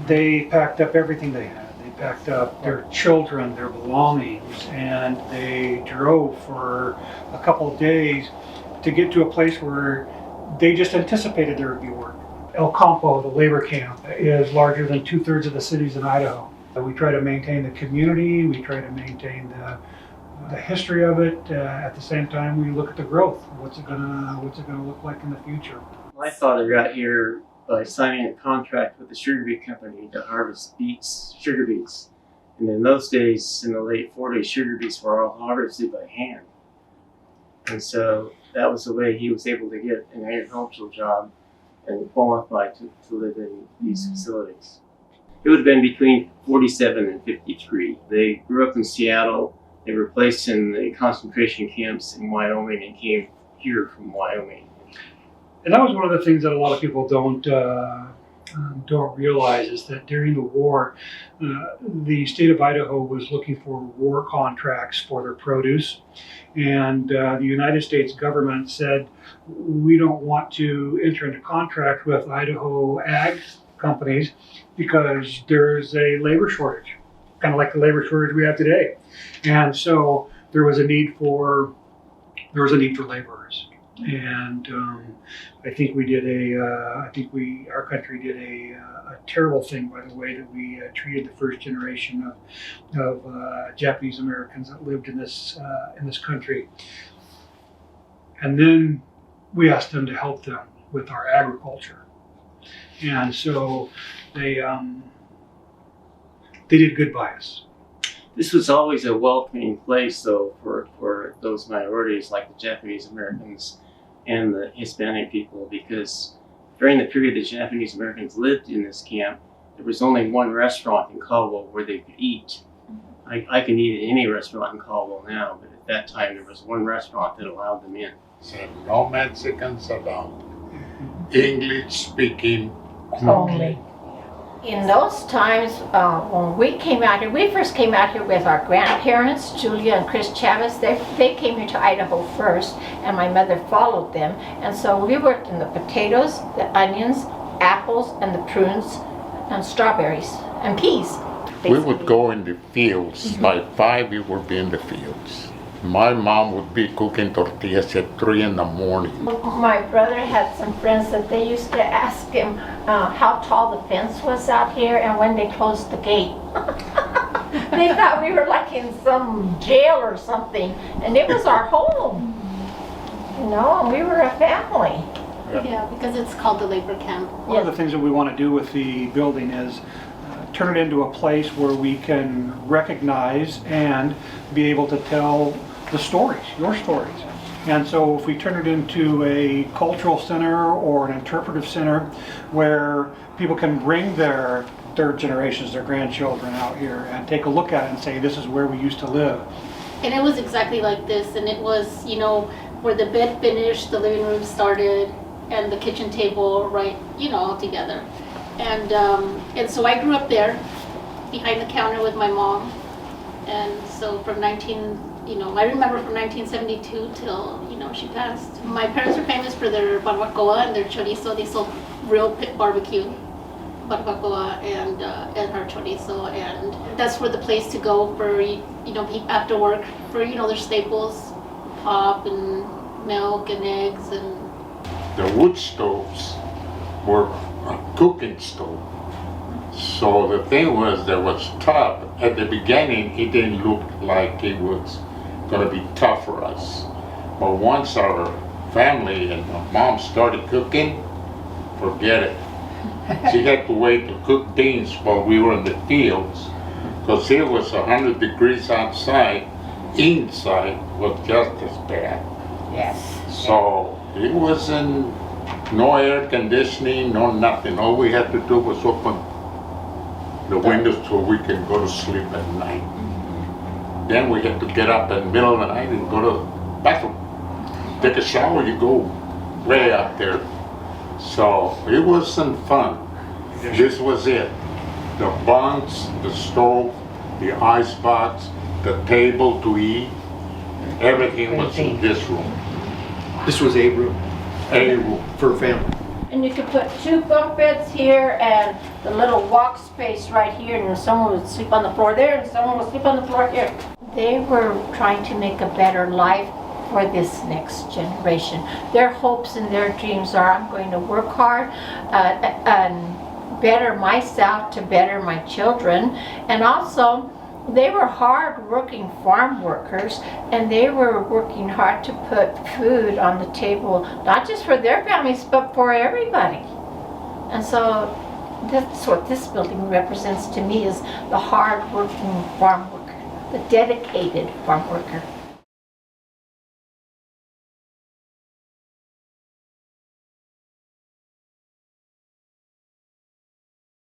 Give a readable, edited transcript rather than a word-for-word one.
They packed up everything they had. They packed up their children, their belongings, and they drove for a couple of days to get to a place where they just anticipated there would be work. El Campo, the labor camp, is larger than 2/3 of the cities in Idaho. We try to maintain the community, we try to maintain the history of it. At the same time, we look at the growth. What's it gonna look like in the future? My father got here by signing a contract with the sugar beet company to harvest sugar beets. And in those days, in the late 40s, sugar beets were all harvested by hand. And so that was the way he was able to get an agricultural job and qualify to live in these facilities. It would have been between 47 and 53. They grew up in Seattle. They were placed in the concentration camps in Wyoming and came here from Wyoming. And that was one of the things that a lot of people don't realize is that during the war, the state of Idaho was looking for war contracts for their produce. And the United States government said, we don't want to enter into contract with Idaho ag companies because there's a labor shortage, kind of like the labor shortage we have today. And so there was a need for laborers. And I think our country did a terrible thing by the way that we treated the first generation of Japanese Americans that lived in this country. And then we asked them to help them with our agriculture. And so they did good by us. This was always a welcoming place, though, for those minorities like the Japanese Americans and the Hispanic people, because during the period the Japanese Americans lived in this camp, there was only one restaurant in Caldwell where they could eat. I can eat at any restaurant in Caldwell now, but at that time there was one restaurant that allowed them in. So no Mexicans allowed. English speaking Only. In those times, when we first came out here with our grandparents, Julia and Chris Chavez. They came here to Idaho first, and my mother followed them. And so we worked in the potatoes, the onions, apples, and the prunes, and strawberries, and peas. We would go in the fields. By 5, we would be in the fields. My mom would be cooking tortillas at 3 in the morning. My brother had some friends that they used to ask him how tall the fence was out here and when they closed the gate. They thought we were like in some jail or something, and it was our home, and we were a family. Yeah, because it's called the labor camp. One of the things that we want to do with the building is turn it into a place where we can recognize and be able to tell the stories, your stories. And so if we turn it into a cultural center or an interpretive center where people can bring their third generations, their grandchildren out here and take a look at it and say, this is where we used to live. And it was exactly like this, and it was, where the bed finished, the living room started, and the kitchen table right, all together. And so I grew up there, behind the counter with my mom. And so from I remember from 1972 till, she passed. My parents were famous for their barbacoa and their chorizo. They sold real pit barbecue, barbacoa and our chorizo. And that's where the place to go for, after work for, their staples, pop and milk and eggs. And The wood stoves were a cooking stove. So the thing was, there was tough. At the beginning, it didn't look like it was going to be tough for us. But once our family and my mom started cooking, forget it. She had to wait to cook beans while we were in the fields, because it was 100 degrees outside. Inside was just as bad. Yes. So it wasn't no air conditioning, no nothing. All we had to do was open the windows so we can go to sleep at night. Then we had to get up in the middle of the night and go to the bathroom. Take a shower, you go way out there. So it wasn't fun. This was it. The bunks, the stove, the icebox, the table to eat, everything was in this room. This was a room A room. for a family. and you could put 2 bunk beds here and the little walk space right here, and someone would sleep on the floor there and someone would sleep on the floor here. They were trying to make a better life for this next generation. Their hopes and their dreams are, I'm going to work hard and better myself to better my children. And also, they were hard-working farm workers, and they were working hard to put food on the table, not just for their families, but for everybody. And so that's what this building represents to me, is the hard-working farm worker, the dedicated farm worker.